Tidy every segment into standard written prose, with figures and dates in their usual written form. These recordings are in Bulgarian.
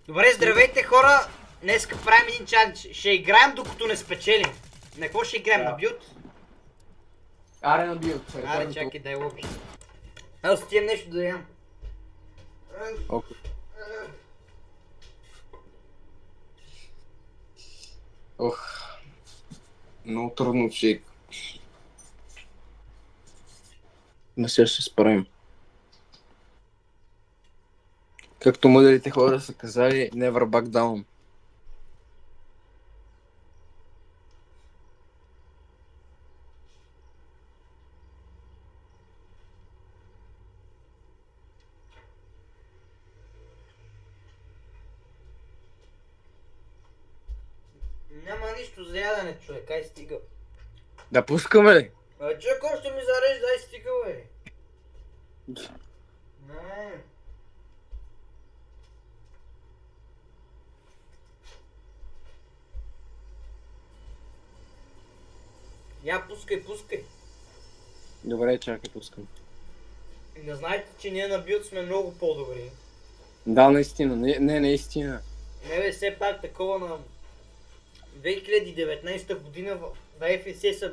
Добре, здравейте хора! Днеска правим един чалендж. Ще играем докато не спечелим. На какво ще играем? На бют? Аре на бют. Аре, чакай дай лоби. Аз отивам нещо да ям. Окей. Ох. Много трудно ще. Но сега ще справим. Както мъдрите хора са казали, never back down. Няма нищо за ядене, човек, ай стига. Да пускаме ли? Човек още ми зарежда, ай стига, бе. Не. Я, пускай. Добре, чакай, пускам. Не знаете, че ние на бют сме много по-добри. Да, наистина. Не, наистина. Не бе, все пак такова на 2019 година в FSS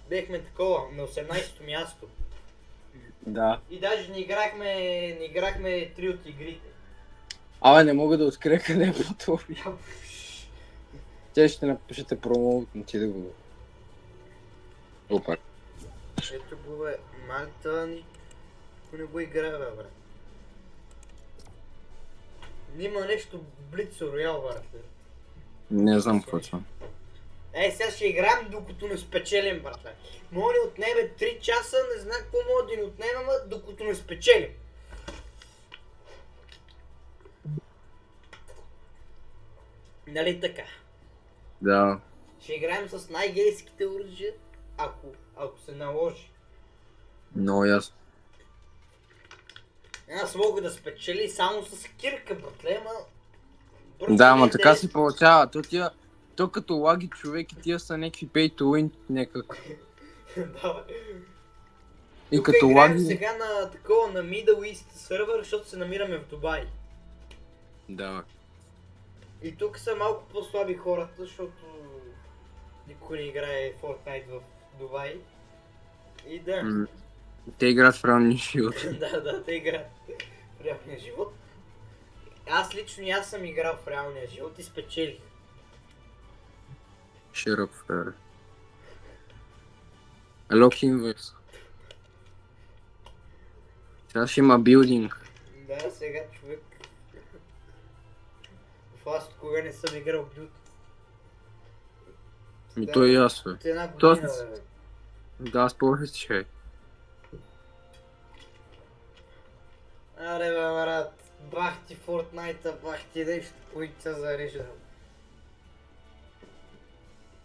бехме такова на 18-то място. Да. И даже не играхме 3 от игрите. Абе, не мога да открия къде е по-добри. Те ще напишете промо, но ти да го... Опа. Ето го бе, малта ни... не го играе бе, брат. Нима нещо Blitz Royale, брат. Не знам какво това. Сега ще играем докато не спечелим, брат. Може да отнеме 3 часа, не знам какво може да ни отнемем, докато не спечелим. Нали така? Да. Ще играем с най-гейските оръжия, ако се наложи. Много ясно. Аз мога да спечели само с кирка, братле, ама... Да, ама така се получава. То като лаги човек и тия са някакви pay to win някак. Да, бе. И Тук като играем лаги... сега на такова на Middle East сервер, защото се намираме в Дубай. Да. И тук са малко по-слаби хората, защото никой не играе Fortnite в Дубай. И да. Те играят в реалния живот. Да, те играят в реалния живот. Аз лично съм играл в реалния живот и спечелих. Shut up, fair. Lock inverse. Сега ще има билдинг. Да, сега човек. В аз от кога не съм играл бют. И то и аз, бе. От една година, бе. Да, аз по-хе че. Аре бе, брат. Бах ти Fortnite-а, бах ти нещо, който се зарежда.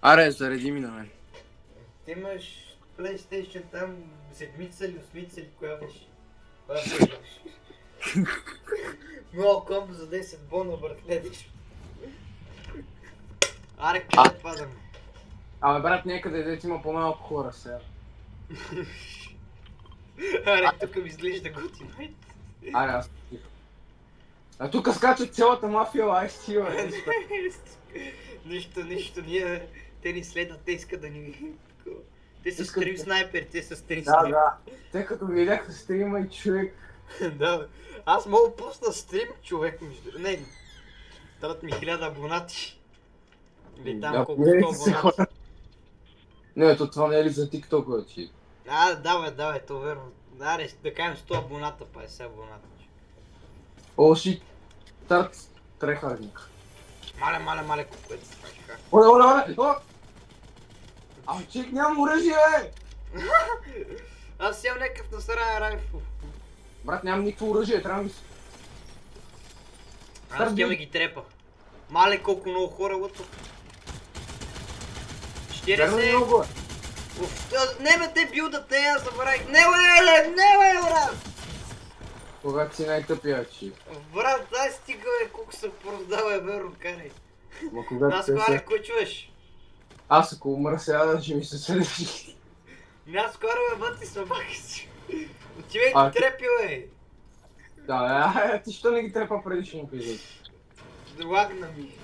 Аре, зареди ми на мен. Ти имаш PlayStation там седмица или осмица или коя беше? Коя беше? Много комбо за 10 бона, брат, гледаш. Аре, къде падаме? Абе, брат, някъде дете има по-малко хора сега. Аре, тук ми изглежда готино. Аре, аз тихо. А тук скачат цялата мафия, ай стила. Нищо, те ни следват, те искат да ни... Те са Искат стрим да- снайпери, те са стрим Да, снайпери. да. Те като видяха стрима и човек. Да, бе. Аз мога да пусна стрим, човек, между... Не, трябват ми 1000 абонати. Или там Да, колко не, 100 се абонати. хора. Не, то това не е ли за TikTok, бе, ти? Да, бе, то верно. Аре, да кажем 100 абоната, 50 абоната. О, шит. Старт трехардник. Мале, колко е това. Оле! Ама чек, нямам оръжие, бе! Аз имам някакъв насърен райфл. Брат, нямам никакво оръжие, трябва да ми... Аз ще ги трепа. Мале, колко много хора, лъто. 40... Много, бе. Не бе, те билдат, не я забравих. Не бе, брат! Когато си най-тъпия, че. Брат, дай стига, бе, колко се продава, верно, карай. Ма когато Аз те скоро, са... кой чуеш? Аз ако умра сега, да ще ми се средиш. Аз скоро, бе, бъти собака си. Отивай А, ги трепи, бе. Да, ти що не ги трепа предишния епизод? Лагна ми.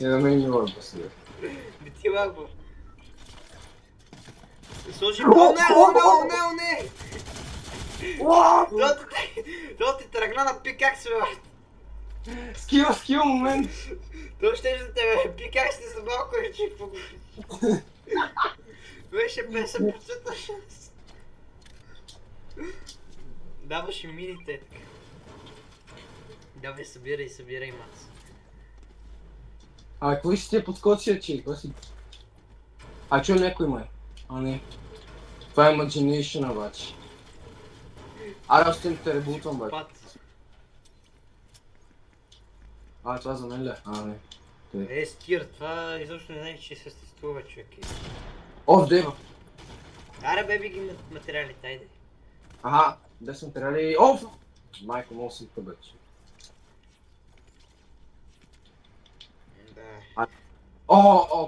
И на мен ми лагва сега. Не ти лагва. Сложи... О, не! То ти тръгна на пикакс, бе. Скил момент! То ще за тебе, пикакс за малко речи по горе. Беше 50% шанс. Даваш и мините. Давай, събирай мац. Какво ще ти е подскочия, че? Чу някой май? Не. Това е Imagination, обаче. Аз ще те ребутвам, бе. Това за мен ли? Не. Стир, това изобщо не знае, че съществува, човек. Дева. Аре, беби ги материалите, айде. Без материали. Майко, много съм къбеч. Да.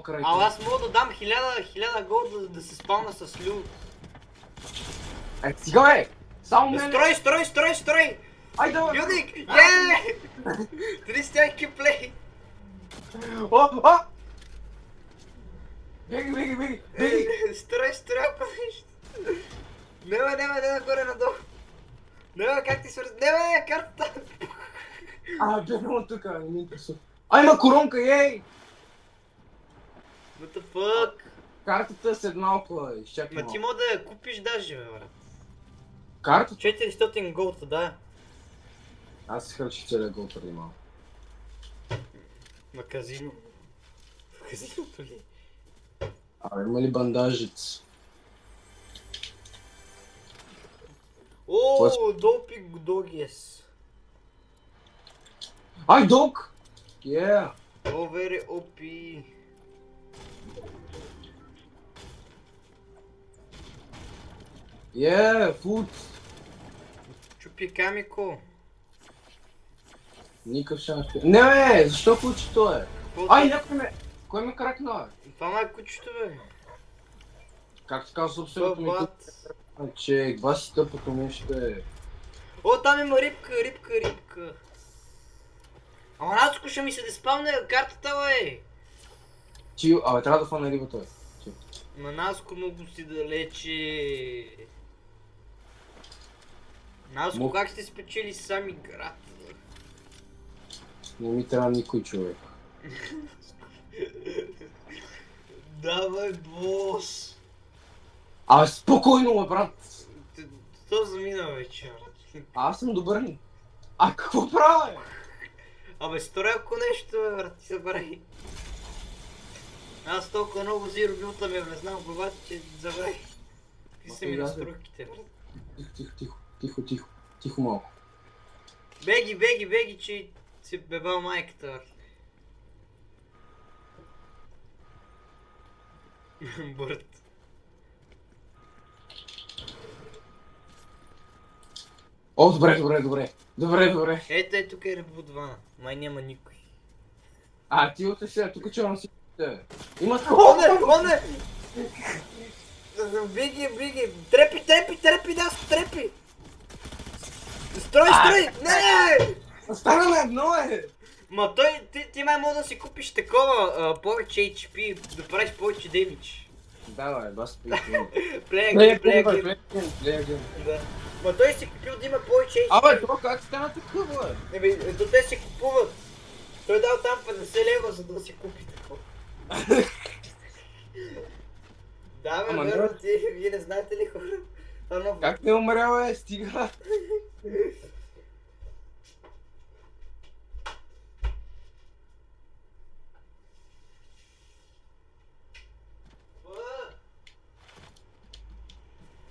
Край. Аз мога да дам 1000 голд да се спална с лют. Стига, бе! Само мен! Строй! Айде, бе! Юник! Еее! 30 IQ плей! Беги! Строй, пътиш! Не, горе надолу! Не, как ти свързи? Не, картата! Бегам от тука, не ми интересува. Има коронка, ей! What the fuck? Картата с една окла, изчакай Ма малко. ти мога да я купиш даже, бе, брат. Картата? 400 голта, да. Аз си харчих целия гол преди малко. На казино. В казиното ли? Има ли бандажец? Допик Догиес. Дог! Very OP. Фуд! Чупи Камико. Никакъв шанс. Не, бе! Защо кучето е? Някой ме... Кой ме кракна, бе? Това ма е кучето, бе. Как се казва собственото ми кучето? Че два си тъпото нещо е... Там има рибка. Ама Нацко ще ми се деспавне картата, бе. Трябва да фана рибата, бе. На Наско много си далече. Наско, как сте спечели сами град? Не ми трябва никой човек. Давай, бос! Спокойно, бе, брат! То замина вече. Аз съм добър. Какво правя, бе? Стори ако нещо, бе, брат, ти забрави. Аз толкова много зиро билта ме влезна в главата, че забравих. Какви са ми настройките, брат? Тихо малко. Беги, че си бебал майката, брат. Бърт. Добре. Ето тук е ребудвана. Май няма никой. Ти отеш сега, тук че си... Има... Не! Биги! Трепи, Наско, трепи! Строй! Не! Остана на едно, е! Ма ти май мога да си купиш такова, повече HP, да правиш повече демидж. Да, бе, бас Плея гейм. Да. Ма той си купил да има повече HP. Това как стана такова, бе? Ето те си купуват. Той дал там 50 лева, за да си купи такова. Да, бе, верно, вие не знаете ли, хора? Как не умря, бе? Стига!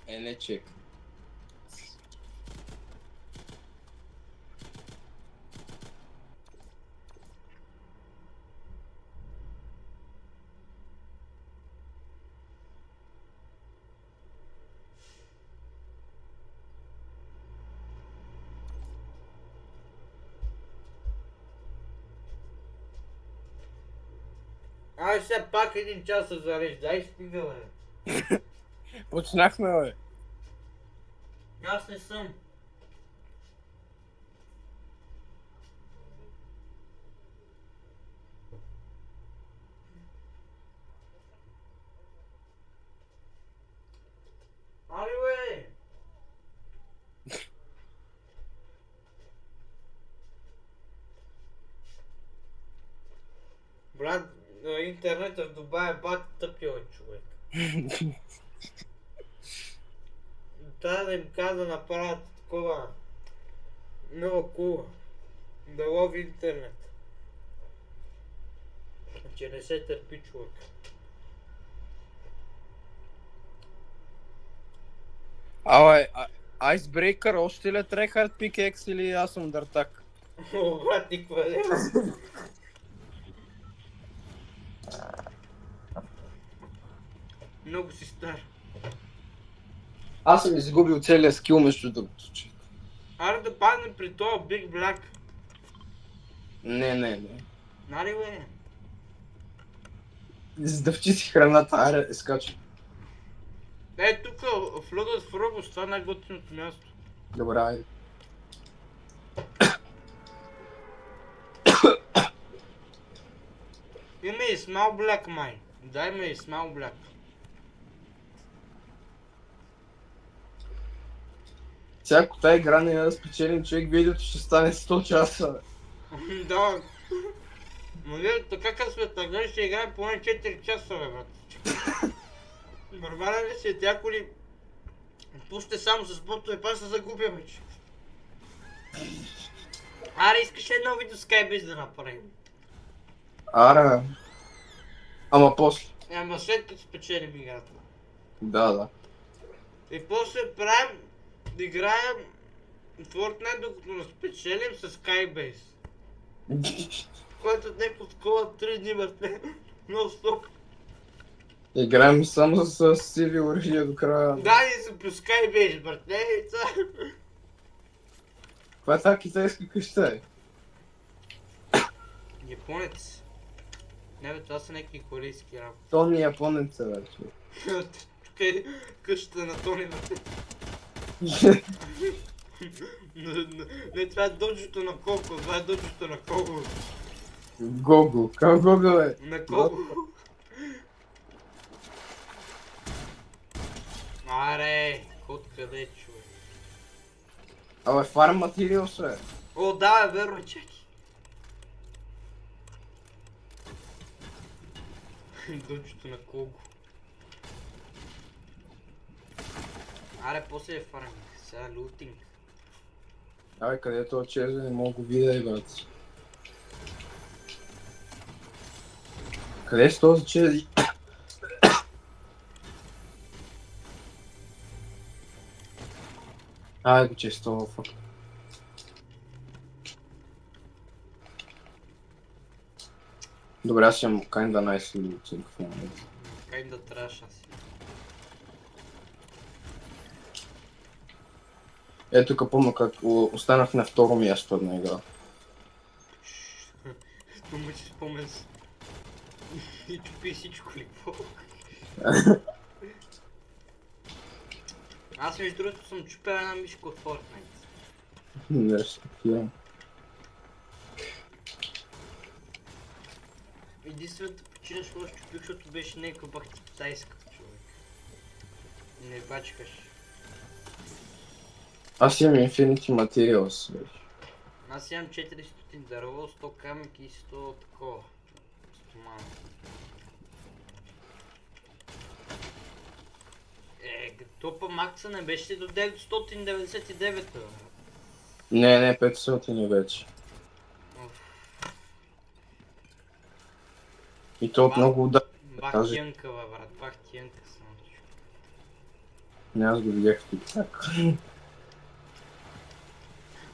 Не чек. Сега пак един час се зареждай, стига, бе. Почнахме, бе. Аз не съм. Брат, интернетът в Дубай е бат тъпил човек. Трябва да им каза да направят такова много кула. Да лови интернет. Че не се търпи човек. Абе, Icebreaker още ли е Tryhard Pickaxe или аз съм дъртак? О, брат, никога не. Много си стар. Аз съм изгубил целия скил между другото. Аре да паднем при това Big Black. Не. Нали бе? Издъвчи си храната, аре, скачай. Е, тук влюдат в Робос, това е най-готиното място. Добре, айде. Има и Small Black май. Дай ме и Small Black. Всяко тази игра не да спечелим човек, видеото ще стане 100 часа. Да. Нали, така като сме така, ще играем поне 4 часа, бе, брат. Нормален ли си, тяко ли пусте само с ботове, па се загубя вече. Аре, искаш ли едно видео Skybase да направим? Аре. Ама после. Ама след като спечелим играта. Да. И после правим, играем Fortnite докато не спечелим с Skybase. Който не подкова 3 дни върте. Но стоп. Играем само с сиви оръжия до края. Да, и се по Skybase, братле, и това. Каква е тази китайска къща е? Японец. Не бе, това са някакви корейски работи. Тони японец е вече. Тук е къщата на Тони, братле. Не, това е доджото на Коко, това е доджото на Кого. Гого, как Гого е? На Кого. Аре, код къде, човек? Абе, фарм материалс е. О, да, е верно, чакай. Доджото на Кого. Аре, после е фарминг, сега лутинг. Абе, къде е това чезо, не мога го видя и брат. Къде е с този чези? Ай, го честова, фак. Добре, аз имам kinda nice looting в момента. Kinda trash аз. Ето тук помня как останах на второ място една игра. Думай, че спомен си. И чупи всичко ли, какво? Аз между другото съм чупил една мишка от Fortnite. Нещо такива. Единствената причина, що аз чупих, защото беше някаква бахти китайската, човек. Не бачкаш. Аз имам Infinity Materials вече. Аз имам 400 дърво, 100 камък и 100 такова. Стомана. Топа макса не беше до 999, бе. Не, 500 вече. И то от много удар. Бах тянка, бе, брат, бах тянка съм. Не, аз го видях в TikTok.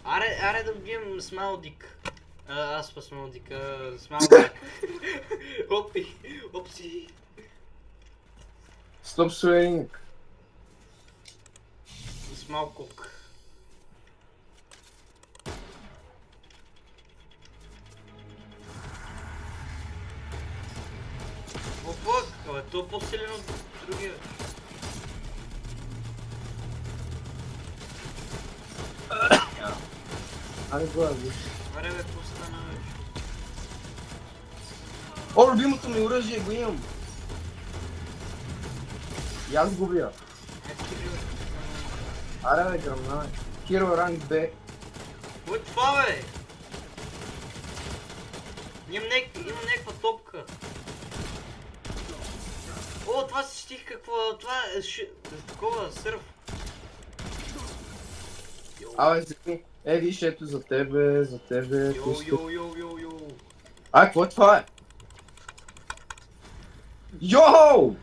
Аре да убием Смалдик. Аз па Смалдик, Смалдик. Опси. Стоп swing. Смалкок. О, фък, абе, то е по-силен от другия. Аре, гледай. Аре бе, какво стана вече? О, любимото ми оръжие го имам. И аз го бия. Аре бе, гръмна. Hero Rank B. Кой е това, бе? Имам някаква топка. О, това си стих какво, това е такова сърф. Абе, вземи. Виж, ето за тебе, за тебе. Йо. Какво е това е? Йоу!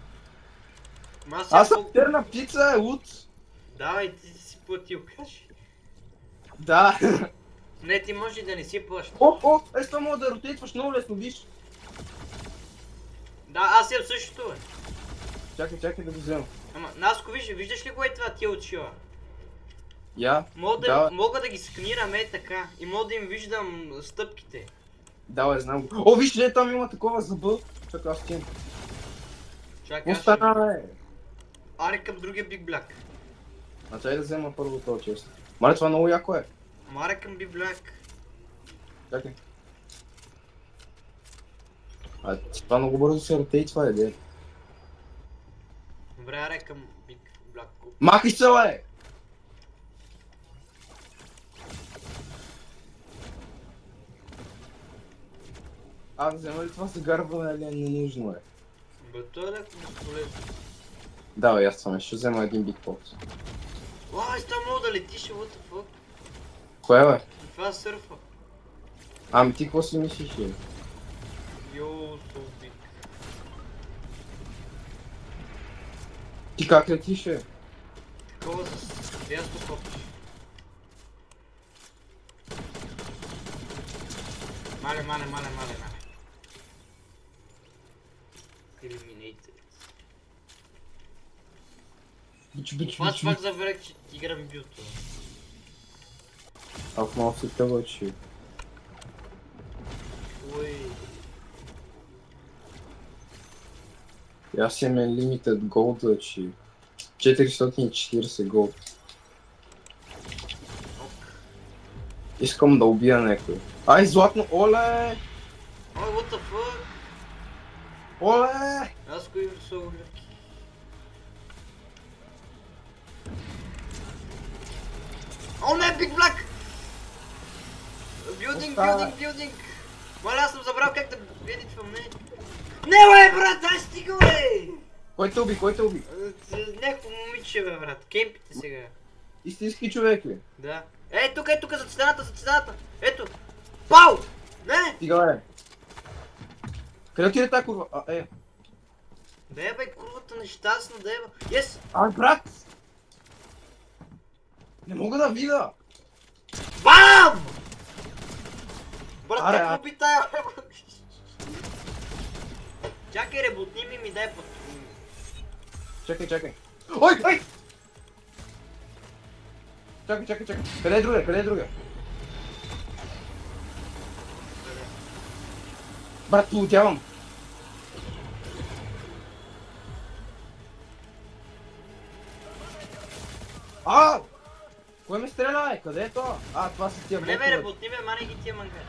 Аз съм терна птица, луд. Давай, ти си платил, кажи. Да. Не, ти може да не си плащаш. С това мога да ротейтваш много лесно, виж. Да, аз имам същото, бе. Чакай да го взема. Ама, Наско, виждаш ли го е това ти очила? Я? Мога да ги сканирам така и мога да им виждам стъпките. Да, знам го. Виж ли, там има такова зъба. Чакай, аз стигна. Чакай, остана, бе? Аре към другия Big Black. Чай да взема първо това често. Мале, това много яко е. Аре към Big Black. Чакай. Това много бързо се ротейтва, де. Добре, аре към Big Black. Махай се, бе! Взема ли това загърбване или е ненужно, бе? Бе, той е леко безполезно. Да, бе, аз това ще взема един Big Pot. Аз там мога да летиш, what the fuck? Кое, бе? Това е сърфа. Ами ти какво си мислиш, бе? Йо, so big. Ти как летиш, бе? Такова с дясно копче. Мале. Eliminated. Бич. Това чак заберех, че играм бюто. Ах, малко се тъвачи. Ой. Аз имам limited gold, че 440 gold. Искам да убия някой. Ай, златно, оле! Ой, what the fuck? Оле! Аз го имам са уляки. О, не, Big Black! Билдинг! Маля, аз съм забрал как да едитвам, не. Не, бе, брат, ай стига, бе! Кой те уби? Някакво момиче, бе, брат. Кемпите сега. Истински човек ли? Да. Тук, за стената. Ето. Пау! Не! Стига, бе. Къде отиде тази курва? Бе, курвата нещастна, бе. Yes! Брат! Не мога да видя! БАМ! Брат, Аре, как уби тая? Чакай, реботни ми дай път. Чакай. Ой! Чакай. Къде е другия? Брат, полутявам. Кой ме стреля, бе? Къде е това? Това са тия Не, ботове. бе, реботни ме, мане ги тия мангара.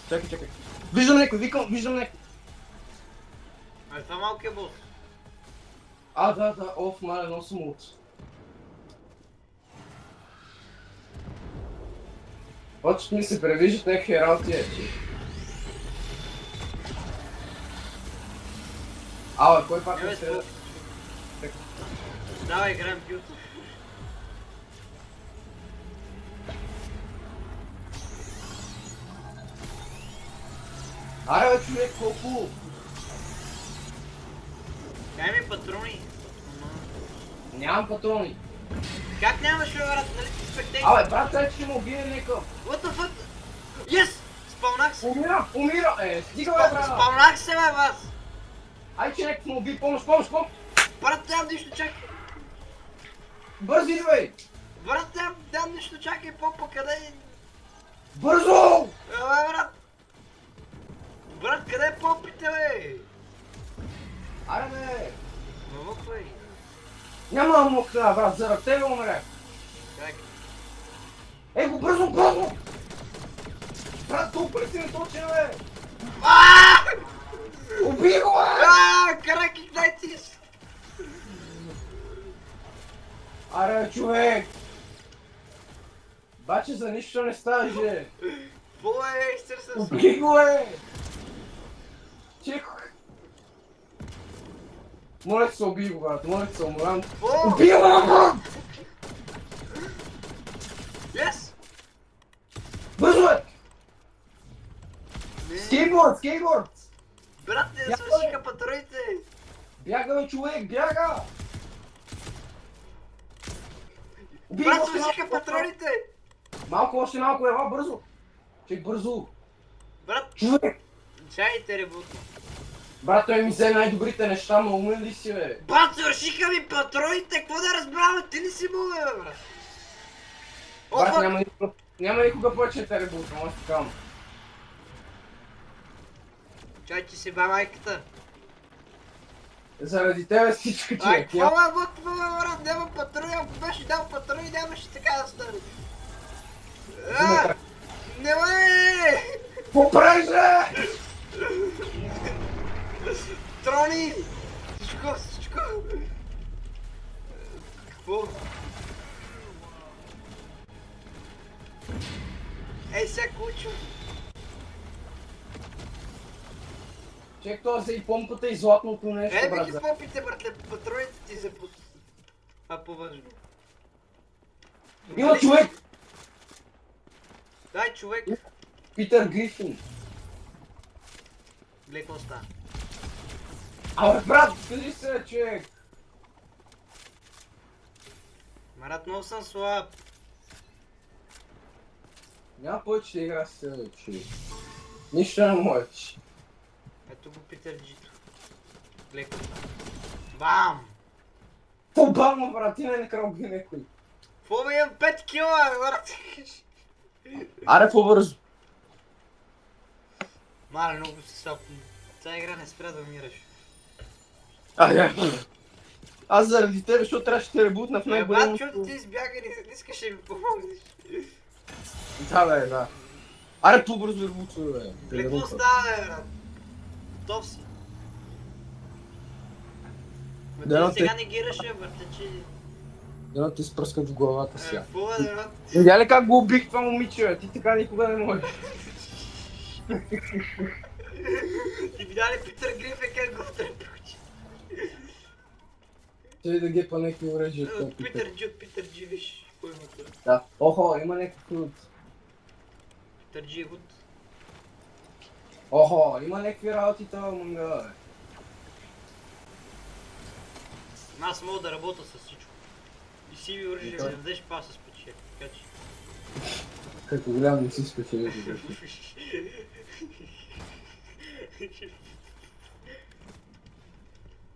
Чакай. Виждам някой. Това малкият бос. Да, мале, много съм луд. Почват ми се превиждат някакви работи, кой пак ме стреля? Давай, играем бюто. Бе, човек, колко? Дай ми патрони. Нямам патрони. Как нямаш, бе, брат, нали ти спектейт? Брат, сега ще ме убие някакъв. What the fuck? Yes! Спълнах се! Умира! Стига, бе, брат! Спълнах се, бе, бас! Че някакъв ме уби, помощ! Брат, нямам нищо, чакай! Бързи, бе! Брат, нямам нищо, чакай, попа, къде е? Бързо! Брат! Брат, къде е попите, бе? Бе! Мамъквай! Няма мокна, брат, заради тебе умре! Чакай! Бързо! Брат, толкова си ме точен, бе! Уби го, бе! Карак игнайтис! Човек! Баче за нищо не ставаше! Бой, изтърсен съм! Уби го, бе! човек! Моля се, убий го, брат, моля се, умрам. Какво? Убивам, брат! Yes! Бързо, бе! Не. Скейтборд, скейтборд! Брат, не свършиха патроните! Бяга, бе, човек, бяга! Убий Брат, още свършиха малко, патроните! още малко, ела, бързо! Човек, бързо! Брат, Човек! чайте ребутно. Брат, той ми взе най-добрите неща, ма умен ли си, бе? Брат, свършиха ми патроните! Какво да разбравам? Ти не си мога, бе, брат! О, Брат, фак! няма никога повече те ребутно, аз ти казвам. Чай, че си ба майката. Заради тебе всичко, Ай, човек. какво брат? Няма патрони, ако беше дал патрони, нямаше така да стане. А, не ме! Попрежа! Трони! Всичко! Какво? Ей, сега кучо! Чек това за и помпата и златното нещо, Ей, брат. бе ги попите, братле, патроните ти за пут... А по-важно. Има човек! Дай, човек! Питър Грифин. Гледай какво става. Абе, брат, кажи се, човек! Марат, много съм слаб. Няма повече да игра с тебе, човек. Нищо не можеш. Ето го Питър Джито. Гледай какво става. Бам! По-бавно, брат, ти не крал би някой. Какво бе, имам 5 кила, брат? Аре, по-бързо. Мале, много си слаб. Ця игра не спря да умираш. Аз заради тебе, защото трябваше да те ребутна в Брат, най-голямото... чуто ти избяга и не искаш да ми помогнеш. Да, бе, да. Аре, по-бързо ребутва, бе. Гледай какво става, бе, брат? Готов си. Да, Ти сега не гираш, брат, че... Дано ти спръскат в главата сега. Какво е, брат? Видя ли как го убих това момиче, бе? Ти така никога не можеш. Ти видя ли Питър Грифин как го втрепил? Той да гепа някакви оръжия. Питър Джи, виж. Кой има това? Да. Охо, има някакви от... Питър Джи е гуд. Охо, има някакви работи това мангала, бе. Аз мога да работя с всичко. И си ви оръжие да дадеш паса с пече. Така че... Като голям не си спечели.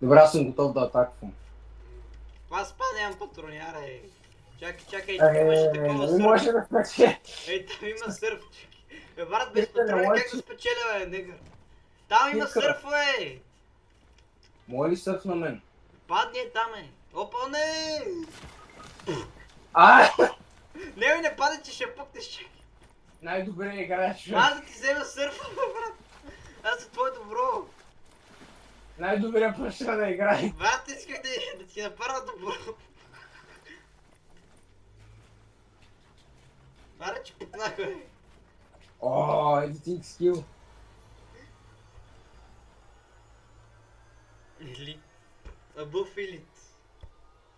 Добре, аз съм готов да атаквам. Аз па нямам патрони, аре. Чакай, тук имаше такова Не сърф. може да спече. Ей, там има сърф, чакай. Брат, без патрони как го спечеля, бе, негър? Там има сърф, бе! Мой ли сърф на мен? Падни е там, е. Опа, не! Не, не падай, че ще пукнеш, чакай. Най-добре играеш, бе. Аз да ти взема сърфа, брат. Аз за твое добро. Най-добре почна да играе. Брат, исках да ти направя добро. Аре, че пукнах, бе. О, editing skill. Елит. Above елит.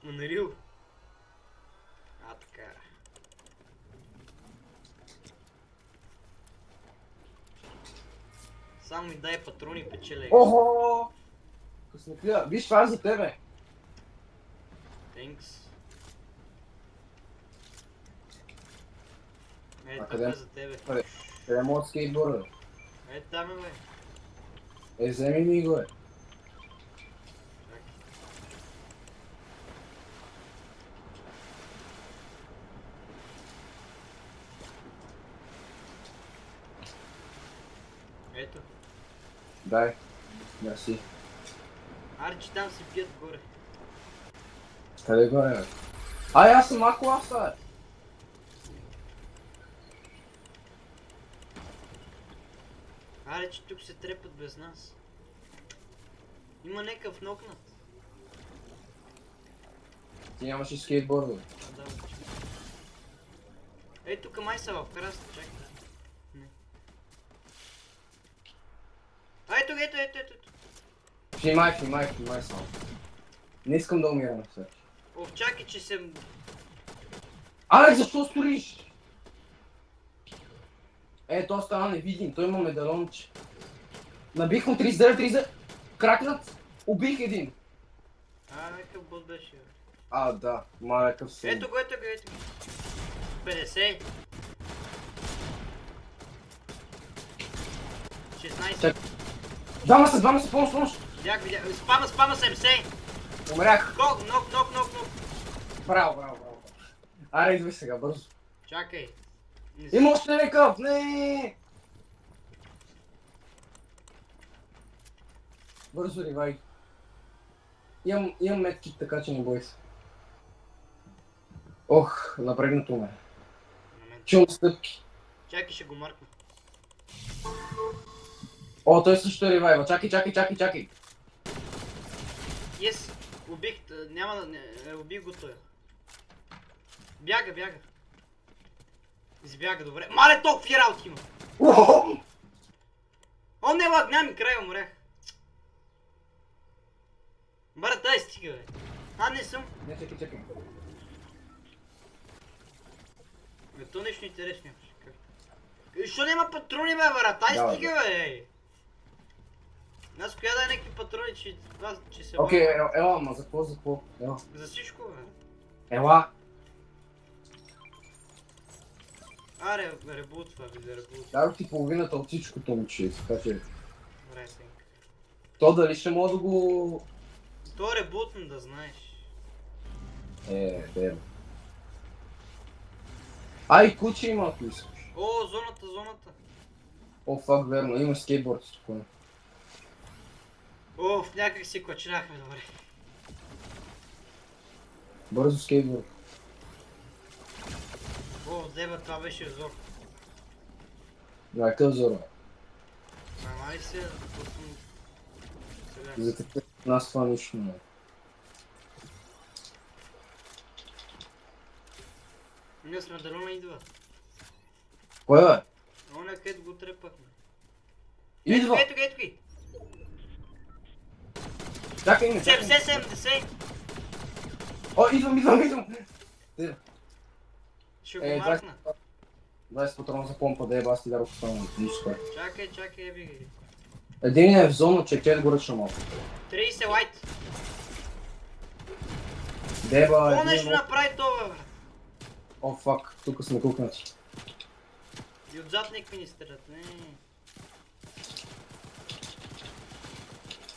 Unreal. Така. Само ми дай патрони и печеля. Охо! Къснеклия, виж това е за тебе. Thanks. Ей, А тук къде? е за тебе. Къде мога да скейтборда? Ей, там е, бе. Вземи ми го, бе. Ето. Дай. Мерси. Аре, че там си пият горе. Къде горе, бе? Аз съм А-класа, бе. Аре, че тук се трепат без нас. Има някакъв нокнат. Ти нямаш и скейтборда, бе. Да, чакай. Ей, тук май са в краста, чакай. Не. Ай, ето. Внимай само. Не искам да умирам сега. Чакай, че съм... Алекс, защо стоиш? Той стана невидим, той има медалонче. Набих му 39, кракнат, убих един. Какъв бот беше? Да, малекъв си. Ето го. 50. 16. Двама са, помощ. Видях. Спама 70. Умрях. Нок. Браво. Аре, идвай сега, бързо. Чакай. Има още някакъв, не. Бързо, ривай. Имам медкит, така че не бой се. Напрегнато ме. Чувам стъпки. Чакай, ще го маркна. Той също е ревайва. Чакай. Yes, убих, убих го той. Бяга. Избяга, добре. Мале, толкова фиралки има. Не лагна ми край, умрях. Брат, дай стига, бе. Не съм. Не, чакай. То нещо интересно имаш. Защо няма патрони, бе, брат? Дай стига, бе. Аз коя дай някакви патрони, че се... Окей, ела, ма за какво? Ела. За всичко, бе. Ела. Ребутва. Дадох ти половината от всичкото момче, така че... Добре, То дали ще мога да го... То е ребутно, да знаеш. Верно. Куче има, ако искаш. Зоната. Фак, верно, има скейтборд спокойно. Някак си клачнахме, добре. Бързо скейтборд. Деба, това беше зор. Какъв зор? Май се, За такъв нас това нищо не е. Ние сме далона идва. Кой бе? Където го трепахме. Идва! Ето ги! Чакай ме! 70! Идвам! Ще го маркна. 20 патрона за помпа, да аз ти дарох останалото. Чакай, еби ги. Един е в зона, че тя го ръчна малко. 30 лайт. Деба, Нещо направи това, брат. Фак, тук сме кукнати. И отзад някакви ни стрелят,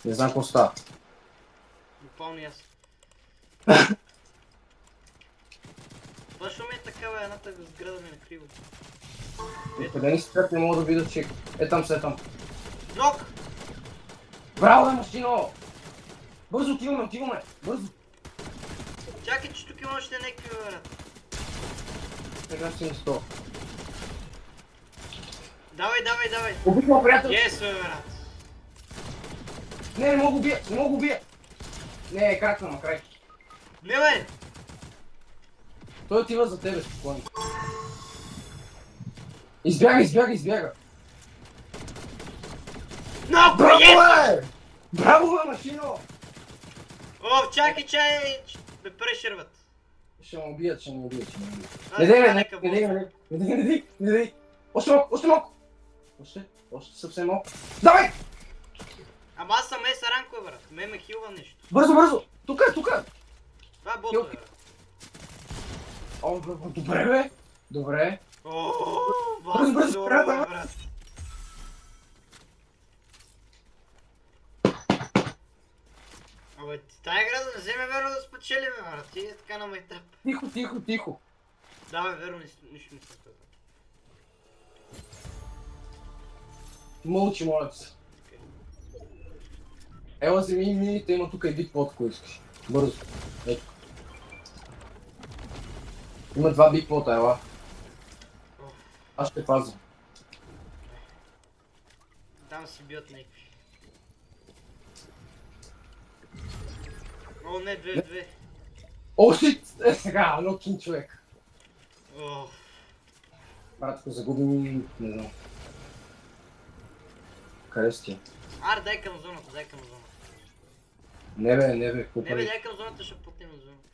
Не знам какво става. Буквално и аз. Това шум е такава, едната сграда ми накриво. Къде ни стрелят, не мога да видя, че... Там. Нок! Браво, машино! Бързо, отиваме! Бързо! Чакай, че тук има още някакви, брат. Сега си на 100. Давай! Убихме приятел! Yes, брат. Не мога го убия! Не, кракна на край. Не, бе! Той отива за тебе, спокойно. Избяга! Нок, yes! Браво, машино! Чакай, ме прешерват. Ще ме убият. Не дей! Още малко! Още съвсем малко. Давай! Ама аз съм Ранко, брат. Ме хилва нещо. Бързо! Тук! Това е бото, брат. Добре, бе! Добре. Бързо, брат. Тая игра да не вземе верно да спечелим, брат. Ти е така на майтап. Тихо. Да, бе, верно, нищо не се казва. Мълчи, моля се. Ела, вземи мините, има тук и биг плот, ако искаш. Бързо. Ето. Има 2 биг плота, ела. Аз ще пазя. Там си бият някакви. Не, 2. Шит! Сега, нокин човек. Братко, загубим, не знам. Къде си ти? Аре, дай към зоната, дай към зоната. Не бе, Не бе, купай. дай към зоната, ще путнем от зоната.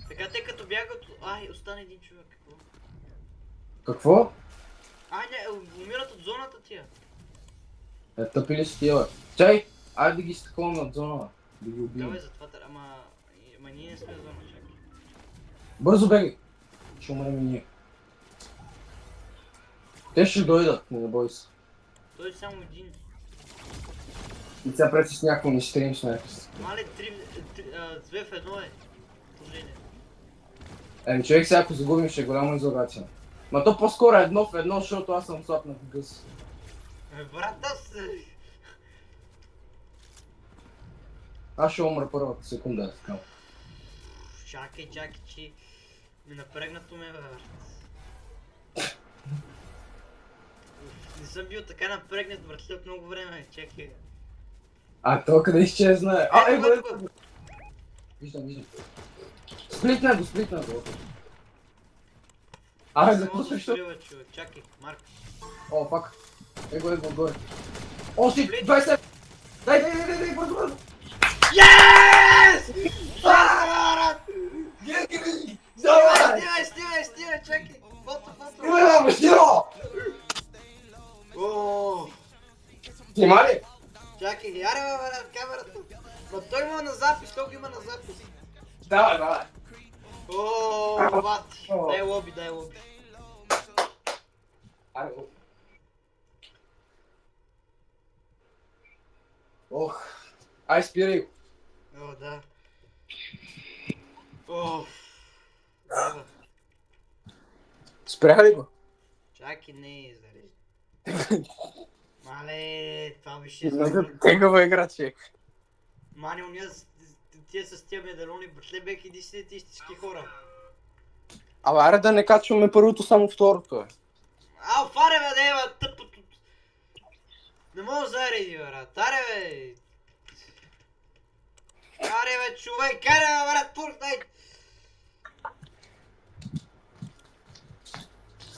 Така те като бягат... Ай, остана един човек, какво? Какво? Ай, не, умират от зоната тия. Тъпи ли си тия, бе? Чай, айде да ги стъкламе от зона, бе. Да ги убием. Давай, затова трябва, ама ние не сме в зона, чакай. Бързо бегай! Ще умрем и ние. Те ще дойдат, не бой се. Той е само един. И сега пред с някакво не стрим с някакъв. Мале, 2 в 1 е. Положение. Еми човек сега ако загубим ще е голяма изолация. Ма то по-скоро е 1 в 1, защото аз съм слаб на гъс. Брат, аз... Аз ще умра първата секунда, така. Чакай, че... Ми напрегнато ме, бе, брат. Не съм бил така напрегнат, брат, след много време, чакай. А то къде изчезна? Ето. Виждам. Сплитна го. Абе, за какво се също? човек, чакай, Марк. О, пак. Его, отгоре. О, си, 27! Дай, бързо! Yes! Брат! Георги! Давай! Стивай, чакай! Фото! Има, бащино! Ооо! Снима ли? Чакай, аре бе, брат, камерата! Ма той има на запис, колко има на запис? Давай! Ооо, бати! Дай лоби! Аре, ох! Ай, спирай го! О, да. Оф! Ева. Спряха ли го? Чакай, не, зарежда. Мале, това беше... Тегава игра, човек. Мани, тия с тия медалони, братле, бех единствените истински хора. Абе, аре да не качваме първото, само второто е. Ау, фаре бе, не бе, тъпото. Не мога да зареди, брат. Аре бе. Аре бе, човек, аре бе, брат, Fortnite.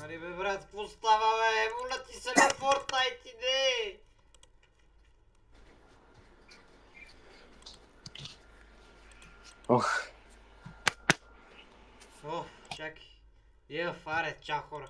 Аре бе, брат, какво става бе? Моля ти се на Fortnite, иде. Ох. О, чакай. Фаре, чао хора.